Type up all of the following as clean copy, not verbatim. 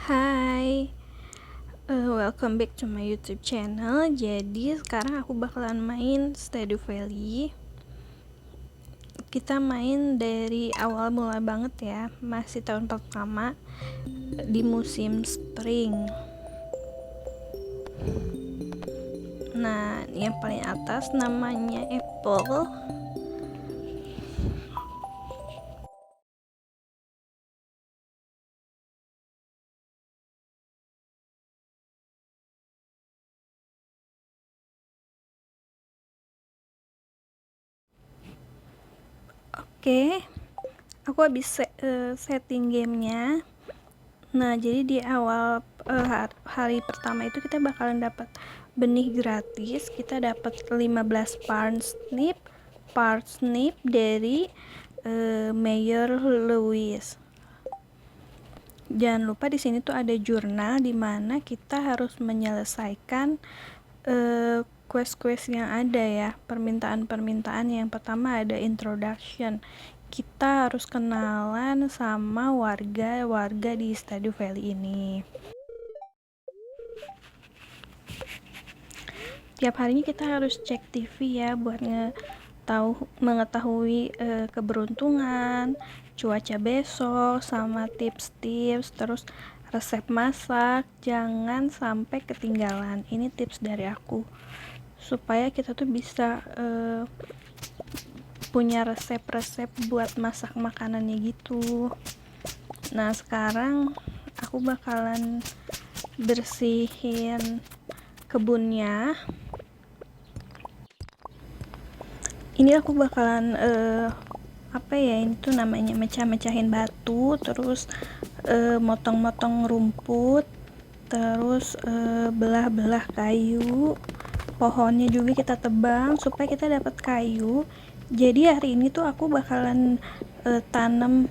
Hai, welcome back to my YouTube channel. Jadi sekarang aku bakalan main Stardew Valley. Kita main dari awal mula banget ya, masih tahun pertama di musim spring. Nah, yang paling atas namanya Apple. Oke, aku habis setting gamenya. Nah, jadi di awal hari pertama itu kita bakalan dapat benih gratis. Kita dapat 15 parsnip dari Mayor Lewis. Jangan lupa di sini tuh ada jurnal di mana kita harus menyelesaikan quest-quest yang ada ya, permintaan-permintaan. Yang pertama ada introduction. Kita harus kenalan sama warga di Stardew Valley ini. Tiap harinya kita harus cek TV ya buat mengetahui keberuntungan, cuaca besok, sama tips-tips, terus resep masak. Jangan sampai ketinggalan. Ini tips dari aku supaya kita tuh bisa punya resep-resep buat masak makanannya gitu. Nah, sekarang aku bakalan bersihin kebunnya. Ini aku bakalan ini tuh namanya mecah-mecahin batu, terus motong-motong rumput, terus belah-belah kayu. Pohonnya juga kita tebang supaya kita dapat kayu. Jadi hari ini tuh aku bakalan tanam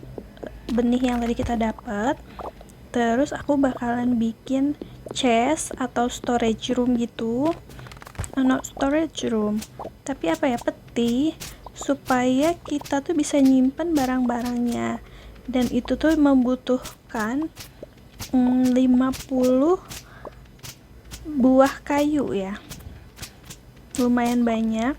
benih yang tadi kita dapat. Terus aku bakalan bikin chest atau storage room gitu. Not storage room, tapi peti, supaya kita tuh bisa nyimpen barang-barangnya. Dan itu tuh membutuhkan 50 buah kayu ya, lumayan banyak.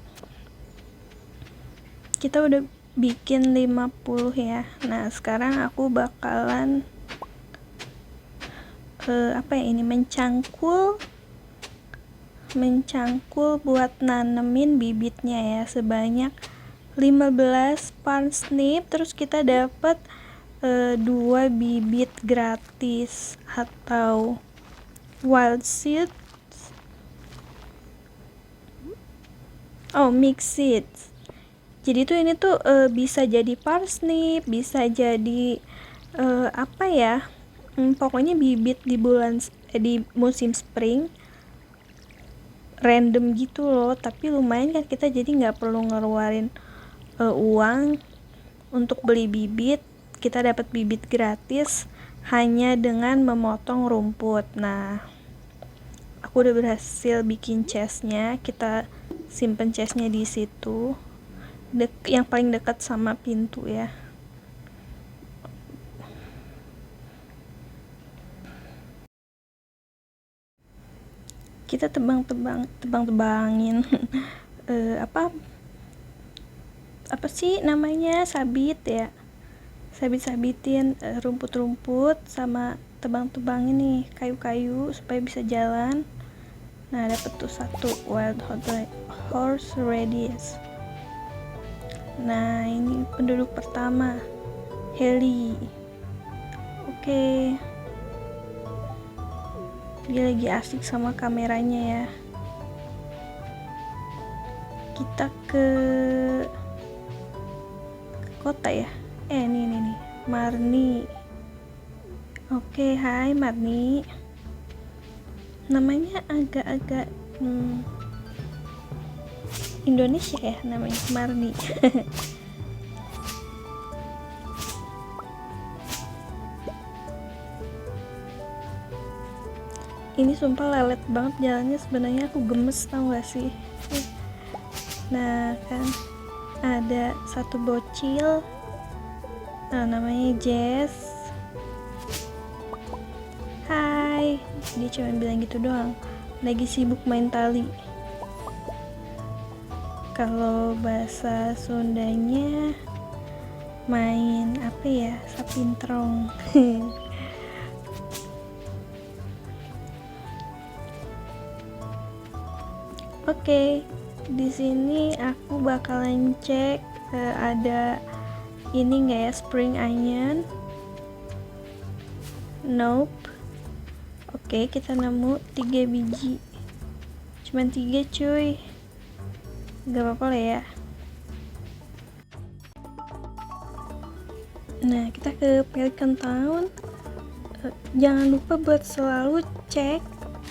Kita udah bikin 50 ya. Nah, sekarang aku bakalan mencangkul buat nanemin bibitnya ya, sebanyak 15 parsnip. Terus kita dapat 2 bibit gratis atau wild seed, mixed seeds. Jadi tuh ini tuh bisa jadi parsnip, bisa jadi pokoknya bibit di musim spring, random gitu loh. Tapi lumayan kan, kita jadi nggak perlu ngeluarin uang untuk beli bibit. Kita dapat bibit gratis hanya dengan memotong rumput. Nah, aku udah berhasil bikin chestnya. Kita simpen chestnya di situ, yang paling dekat sama pintu ya. Kita tebangin apa sih namanya, sabitin rumput-rumput, sama tebang ini kayu-kayu supaya bisa jalan. Nah, dapet tuh 1 wild horse radius. Nah, ini penduduk pertama, Heli. Oke. Dia lagi asik sama kameranya ya. Kita ke kota ya. Nih Marni. Oke, hai Marni. Namanya agak-agak Indonesia ya, namanya Marni. Ini sumpah lelet banget jalannya, sebenarnya aku gemes, tau gak sih. Nah kan, ada 1 bocil, namanya Jess. dia cuma bilang gitu doang, lagi sibuk main tali. Kalau bahasa Sundanya main apa ya, sapintrong. Oke, di sini aku bakalan cek ada ini nggak ya, spring onion. Nope. Oke, kita nemu 3 biji. Cuman 3 cuy. Gak apa-apa lah ya. Nah, kita ke Pelican Town. Jangan lupa buat selalu cek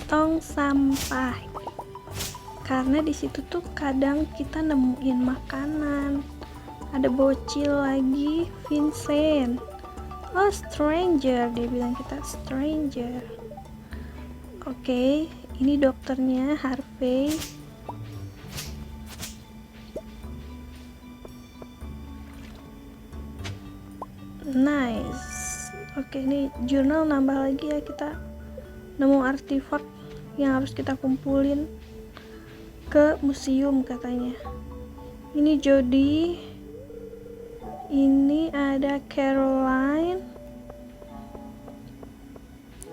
tong sampah, karena di situ tuh kadang kita nemuin makanan. Ada bocil lagi, Vincent. Oh, stranger, dia bilang kita stranger. Oke, ini dokternya, Harvey. Nice. Oke, ini jurnal nambah lagi ya, kita nemu artefak yang harus kita kumpulin ke museum katanya. Ini Jody, ini ada Caroline,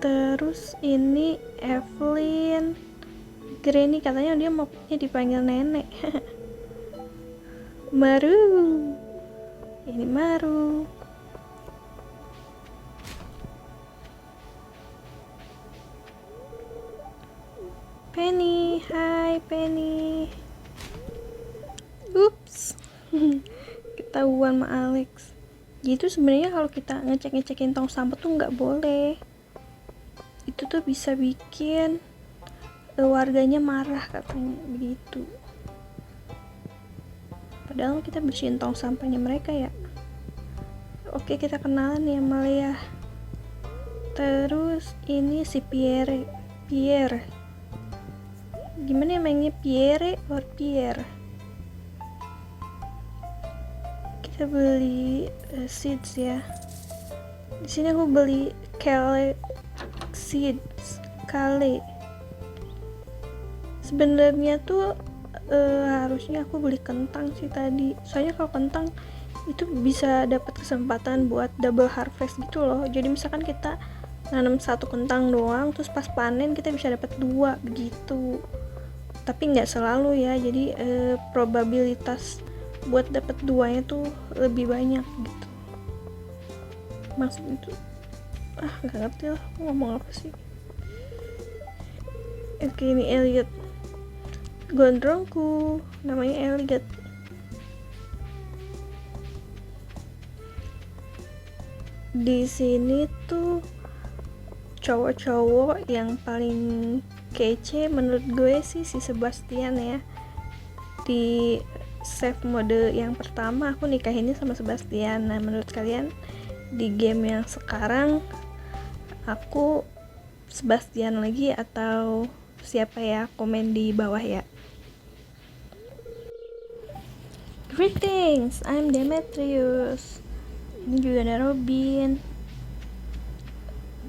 terus ini Evelyn. Granny katanya dia maunya dipanggil nenek. Maru, ini Maru. Penny, hai Penny. Ups. Ketahuan sama Alex. Jadi sebenarnya kalau kita ngecekin tong sampah tuh nggak boleh. Itu tuh bisa bikin warganya marah katanya begitu. Padahal kita bersihin tong sampahnya mereka ya. Oke, kita kenalan ya sama Lea. Terus ini si Pierre. Gimana emangnya Pierre or Pierre? Kita beli seeds ya. Di sini aku beli kale seeds, kale. Sebenarnya tuh harusnya aku beli kentang sih tadi. Soalnya kalau kentang itu bisa dapat kesempatan buat double harvest gitu loh. Jadi misalkan kita nanam 1 kentang doang, terus pas panen kita bisa dapat 2 begitu. Tapi nggak selalu ya, jadi probabilitas buat dapat 2-nya tuh lebih banyak gitu. Maksud itu nggak ngerti lah aku ngomong apa sih. Oke, ini Elliot, gondrongku namanya Elliot. Di sini tuh cowok-cowok yang paling kece menurut gue sih si Sebastian ya. Di save mode yang pertama aku nikahinnya sama Sebastian. Nah, menurut kalian di game yang sekarang aku Sebastian lagi atau siapa ya? Komen di bawah ya. Greetings, I'm Demetrius. Ini juga ada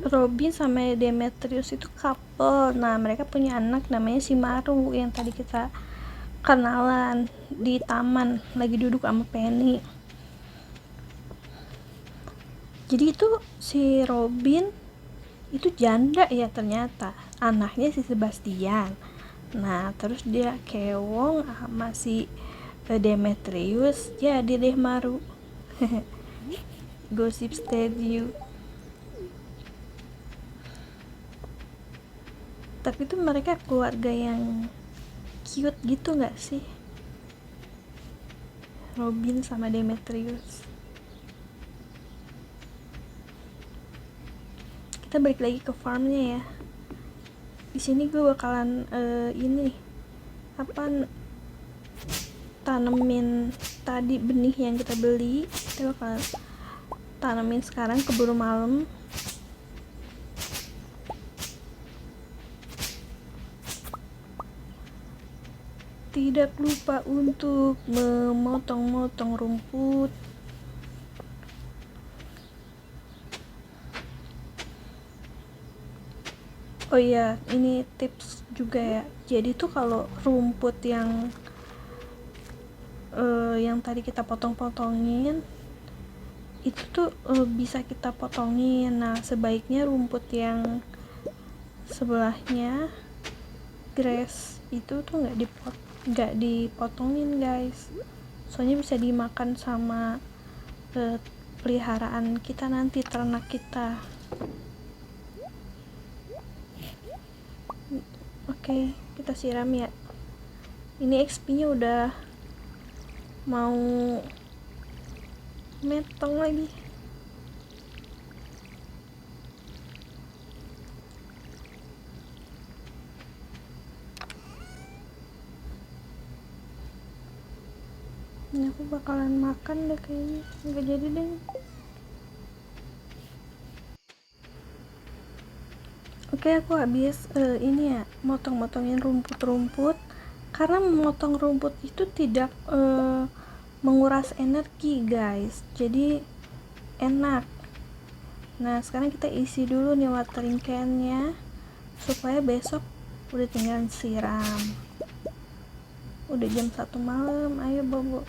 Robin sama Demetrius itu couple. Nah, mereka punya anak namanya si Maru yang tadi kita kenalan di taman lagi duduk sama Penny. Jadi itu si Robin itu janda ya ternyata, anaknya si Sebastian. Nah, terus dia kewong sama si Demetrius, jadi deh Maru. Gosip steady. Tapi tuh mereka keluarga yang cute gitu gak sih? Robin sama Demetrius. Kita balik lagi ke farmnya ya. Di sini gue bakalan tanemin tadi benih yang kita beli. Kita bakalan tanemin sekarang keburu malam. Tidak lupa untuk memotong-motong rumput. Oh iya, ini tips juga ya. Jadi tuh kalau rumput yang tadi kita potong-potongin itu tuh bisa kita potongin. Nah, sebaiknya rumput yang sebelahnya grass itu tuh nggak dipotongin guys, soalnya bisa dimakan sama peliharaan kita nanti, ternak kita. Oke, kita siram ya. Ini XP nya udah mau metong lagi. Ini aku bakalan makan deh kayaknya, nggak jadi deh. Oke, aku habis ini ya, motong-motongin rumput-rumput, karena memotong rumput itu tidak menguras energi guys, jadi enak. Nah, sekarang kita isi dulu nih watering can-nya supaya besok udah tinggal siram. Udah jam 1 malam, ayo bobo.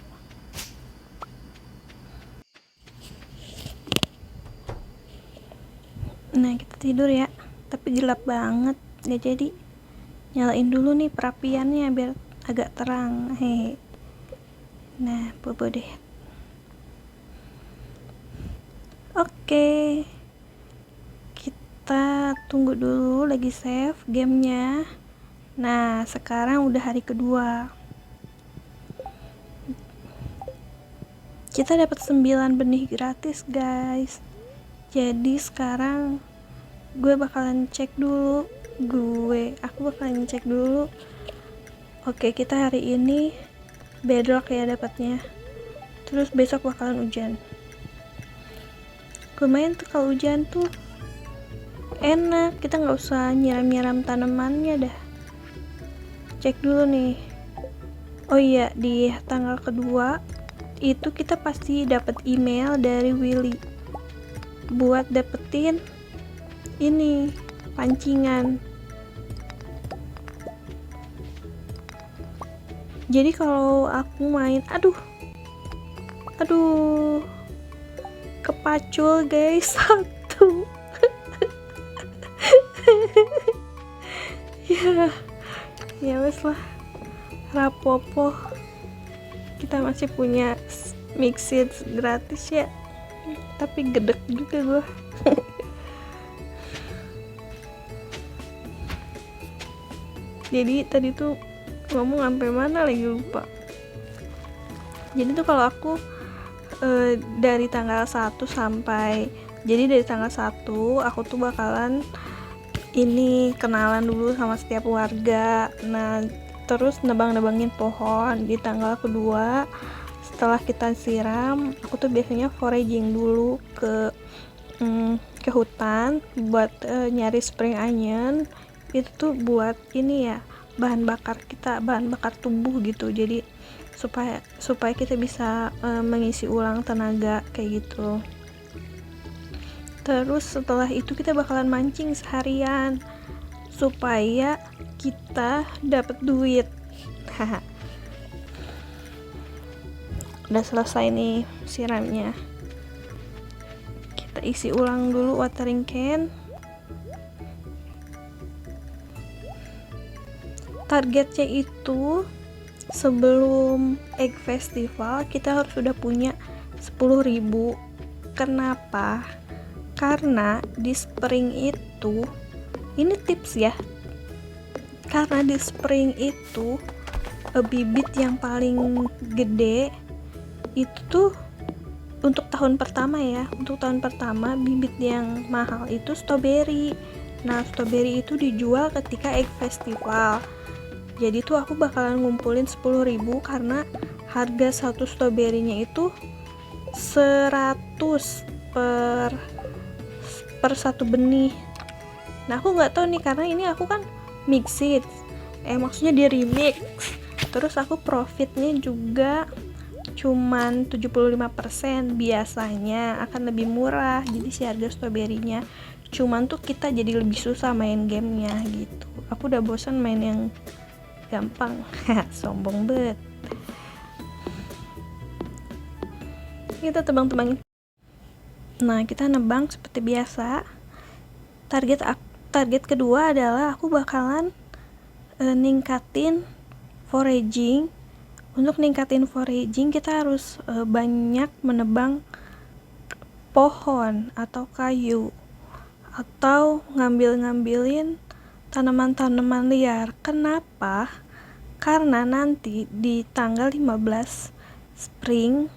Nah, kita tidur ya, tapi gelap banget, nggak jadi. Nyalain dulu nih perapiannya biar agak terang. Hehe. Nah, bobo deh. Oke, kita tunggu dulu, lagi save gamenya. Nah, sekarang udah hari kedua. Kita dapat 9 benih gratis guys. Jadi sekarang aku bakalan cek dulu. Oke, kita hari ini bedrock ya dapatnya. Terus besok bakalan hujan. Lumayan tuh kalau hujan tuh enak, kita nggak usah nyiram-nyiram tanamannya dah. Cek dulu nih. Oh iya, di tanggal kedua itu kita pasti dapat email dari Willy buat dapetin ini pancingan. Jadi kalau aku main, aduh kepacul guys, satu. ya wes lah, rapopo, kita masih punya mixed gratis ya, tapi gedek juga gua. Jadi tadi tuh ngomong sampai mana lagi lupa. Jadi tuh kalau aku dari tanggal 1 aku tuh bakalan ini kenalan dulu sama setiap warga. Nah, terus nebang-nebangin pohon. Di tanggal kedua setelah kita siram, aku tuh biasanya foraging dulu ke hutan buat nyari spring onion. Itu tuh buat ini ya, bahan bakar tubuh gitu. Jadi supaya kita bisa mengisi ulang tenaga kayak gitu. Terus setelah itu kita bakalan mancing seharian supaya kita dapat duit. Udah selesai nih siramnya, kita isi ulang dulu watering can. Targetnya itu sebelum Egg Festival kita harus sudah punya 10.000. Kenapa? Karena di spring itu, ini tips ya, karena di spring itu bibit yang paling gede itu tuh untuk tahun pertama ya. Untuk tahun pertama bibit yang mahal itu strawberry. Nah, strawberry itu dijual ketika Egg Festival. Jadi tuh aku bakalan ngumpulin 10.000 karena harga satu strawberry-nya itu 100 per satu benih. Nah, aku nggak tahu nih karena ini aku kan mixed, maksudnya di remix. Terus aku profitnya juga cuman 75%, biasanya akan lebih murah. Jadi si harga strawberry-nya cuman tuh kita jadi lebih susah main gamenya gitu. Aku udah bosan main yang gampang. Sombong bet. Kita tebang-tebang. Nah, kita nebang seperti biasa. Target kedua adalah aku bakalan ningkatin foraging. Untuk ningkatin foraging kita harus banyak menebang pohon atau kayu, atau ngambilin tanaman-tanaman liar. Kenapa? Karena nanti di tanggal 15 spring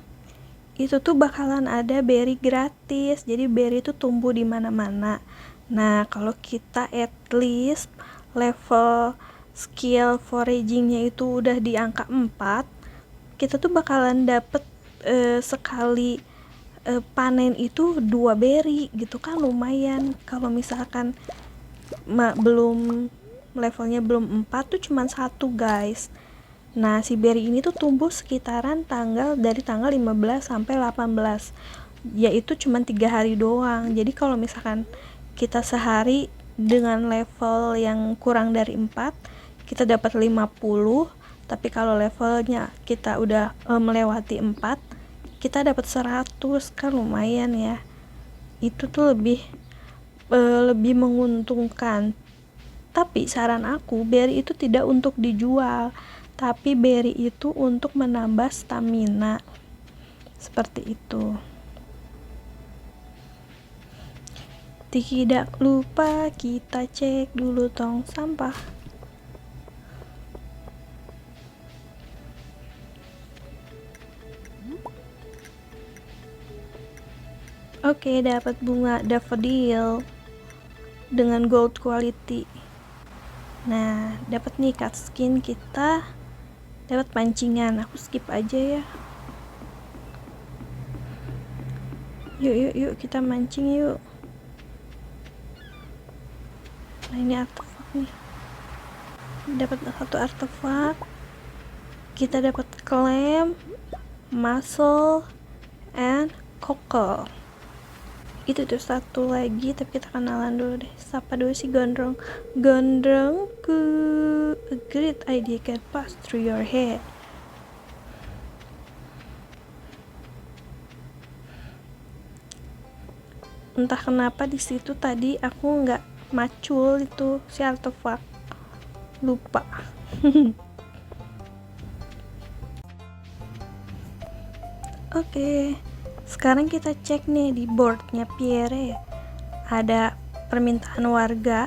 itu tuh bakalan ada berry gratis. Jadi berry itu tumbuh di mana-mana. Nah, kalau kita at least level skill foragingnya itu udah di angka 4, kita tuh bakalan dapet sekali panen itu 2 berry gitu kan, lumayan. Kalau misalkan levelnya belum 4 tuh cuman 1 guys. Nah, si berry ini tuh tumbuh sekitaran dari tanggal 15 sampai 18, yaitu cuman 3 hari doang. Jadi kalau misalkan kita sehari dengan level yang kurang dari 4, kita dapat 50. Tapi kalau levelnya kita udah melewati 4, kita dapat 100, kan lumayan ya. Itu tuh lebih menguntungkan. Tapi saran aku, berry itu tidak untuk dijual, tapi berry itu untuk menambah stamina. Seperti itu. Tidak lupa kita cek dulu tong sampah. Oke, dapat bunga daffodil dengan gold quality. Nah, dapat nih cut skin, kita dapat pancingan. Aku skip aja ya. Yuk kita mancing yuk. Nah, ini artefak nih. Dapat 1 artefak. Kita dapat clam, mussel, and cockle. Itu tuh 1 lagi, tapi kita kenalan dulu deh. Sapa dulu si gondrong. Gondrongku, a great idea can pass through your head. Entah kenapa di situ tadi aku nggak macul itu si artefak, lupa. Oke, sekarang kita cek nih di boardnya Pierre. Ada permintaan warga.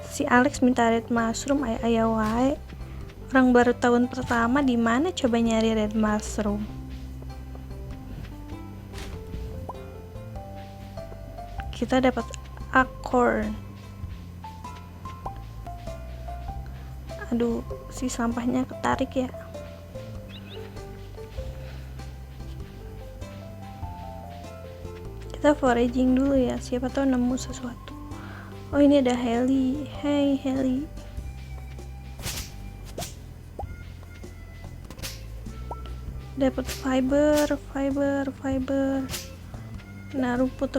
Si Alex minta red mushroom, ayah wae. Orang baru tahun pertama, di mana coba nyari red mushroom? Kita dapat acorn. Aduh, si sampahnya ketarik ya. Kita foraging dulu ya, siapa tahu nemu sesuatu. Oh, ini ada Heli. Hey Heli. Dapat fiber. Nah, rumput.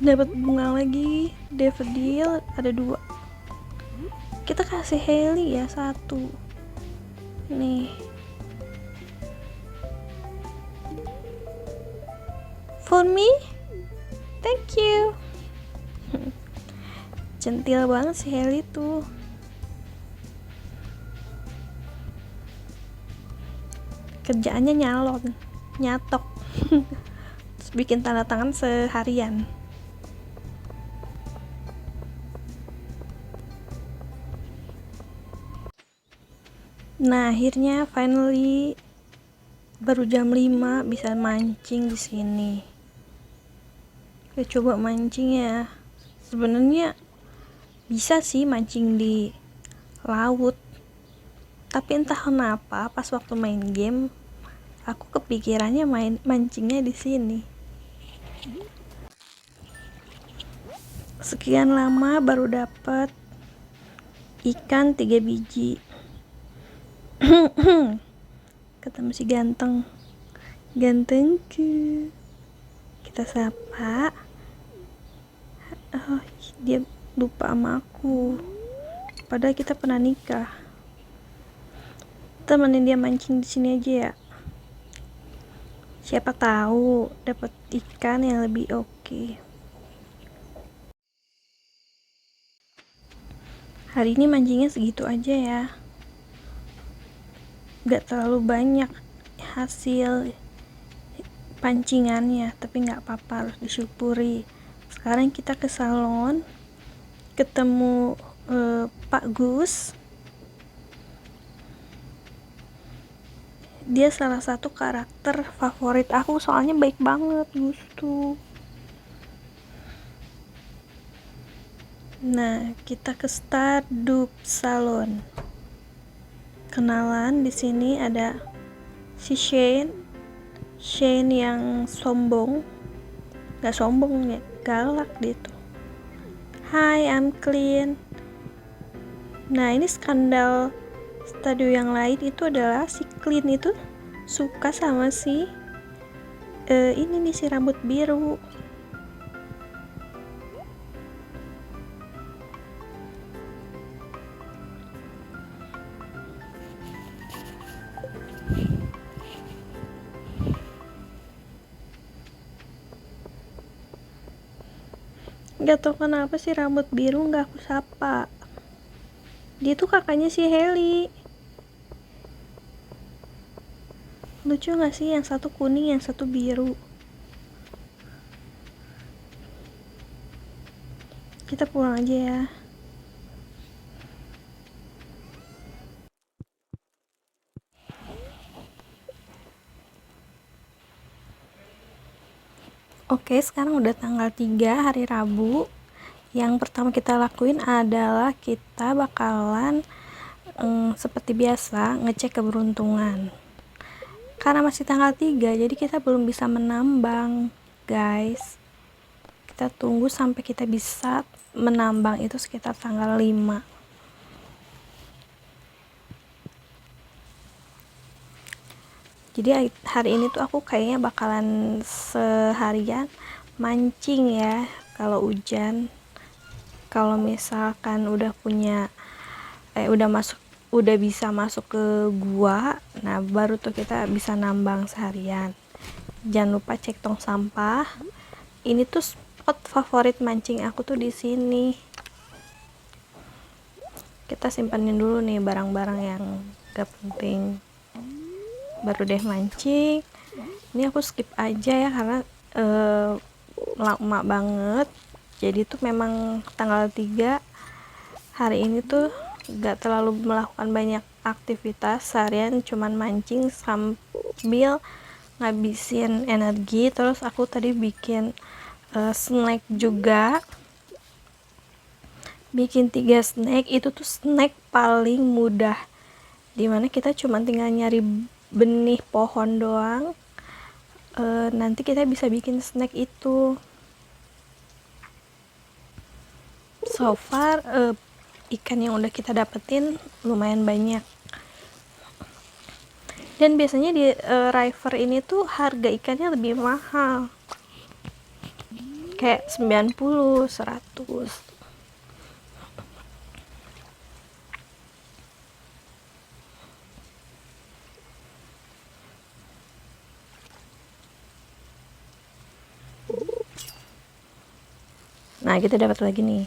Dapat bunga lagi, daffodil ada 2. Kita kasih Heli ya 1. Nih. For me? Thank you. Centil banget si Heli tuh. Kerjaannya nyalon, nyatok. Terus bikin tanda tangan seharian. Nah, akhirnya finally baru jam 5 bisa mancing di sini. Kita coba mancing ya. Sebenarnya bisa sih mancing di laut, tapi entah kenapa pas waktu main game aku kepikirannya mancingnya di sini. Sekian lama baru dapat ikan 3 biji. Ketemu si gantengku, kita sapa. Oh, dia lupa sama aku, padahal kita pernah nikah. Temenin dia mancing di sini aja ya, siapa tahu dapat ikan yang lebih oke. Hari ini mancingnya segitu aja ya, gak terlalu banyak hasil pancingannya, tapi gak apa-apa, harus disyukuri. Sekarang kita ke salon, ketemu Pak Gus. Dia salah satu karakter favorit aku, soalnya baik banget Gus tuh. Nah, kita ke Stardup Salon. Kenalan, di sini ada si Shane yang sombong. Gak sombong ya, galak dia tuh. Hi, I'm Clean. Nah, ini skandal studio yang lain itu adalah si Clean itu suka sama si ini nih, si rambut biru. Gak tau kenapa si rambut biru gak aku sapa. Dia tuh kakaknya si Heli. Lucu gak sih, yang satu kuning, yang satu biru. Kita pulang aja ya. Oke, sekarang udah tanggal 3 hari Rabu. Yang pertama kita lakuin adalah kita bakalan seperti biasa ngecek keberuntungan. Karena masih tanggal 3, jadi kita belum bisa menambang, guys. Kita tunggu sampai kita bisa menambang itu sekitar tanggal 5. Jadi hari ini tuh aku kayaknya bakalan seharian mancing ya, kalau hujan. Kalau misalkan udah punya udah bisa masuk ke gua, nah baru tuh kita bisa nambang seharian. Jangan lupa cek tong sampah. Ini tuh spot favorit mancing aku tuh di sini. Kita simpanin dulu nih barang-barang yang gak penting, baru deh mancing. Ini aku skip aja ya karena lama banget. Jadi tuh memang tanggal 3 hari ini tuh gak terlalu melakukan banyak aktivitas, seharian cuman mancing sambil ngabisin energi. Terus aku tadi bikin snack juga, bikin 3 snack. Itu tuh snack paling mudah, dimana kita cuma tinggal nyari benih pohon doang. Nanti kita bisa bikin snack itu. So far ikan yang udah kita dapetin lumayan banyak. Dan biasanya di river ini tuh harga ikannya lebih mahal, kayak 90, 100. Nah, kita dapat lagi nih.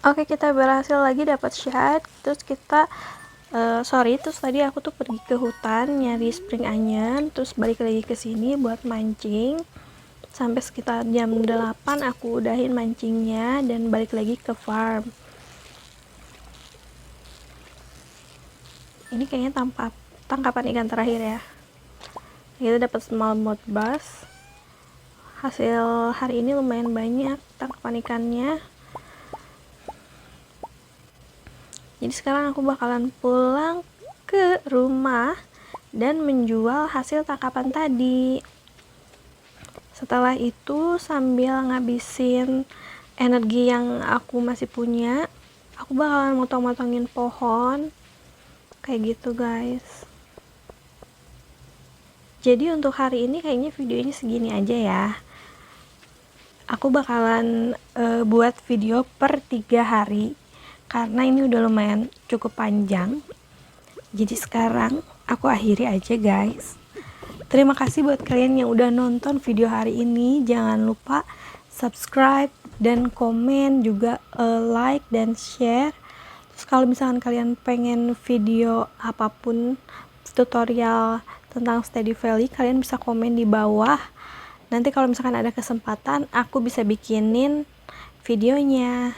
Oke, kita berhasil lagi dapat shad. Terus kita terus tadi aku tuh pergi ke hutan nyari spring onion, terus balik lagi ke sini buat mancing. Sampai sekitar jam 8 aku udahin mancingnya dan balik lagi ke farm. Ini kayaknya tangkapan ikan terakhir ya. Kita dapat smallmouth bass. Hasil hari ini lumayan banyak tangkapan ikannya. Jadi sekarang aku bakalan pulang ke rumah dan menjual hasil tangkapan tadi. Setelah itu sambil ngabisin energi yang aku masih punya, aku bakalan motong-motongin pohon kayak gitu guys. Jadi untuk hari ini kayaknya videonya segini aja ya. Aku bakalan buat video per 3 hari karena ini udah lumayan cukup panjang. Jadi sekarang aku akhiri aja guys. Terima kasih buat kalian yang udah nonton video hari ini. Jangan lupa subscribe dan komen, juga like dan share. Terus kalau misalkan kalian pengen video apapun tutorial tentang Stardew Valley, kalian bisa komen di bawah. Nanti kalau misalkan ada kesempatan, aku bisa bikinin videonya.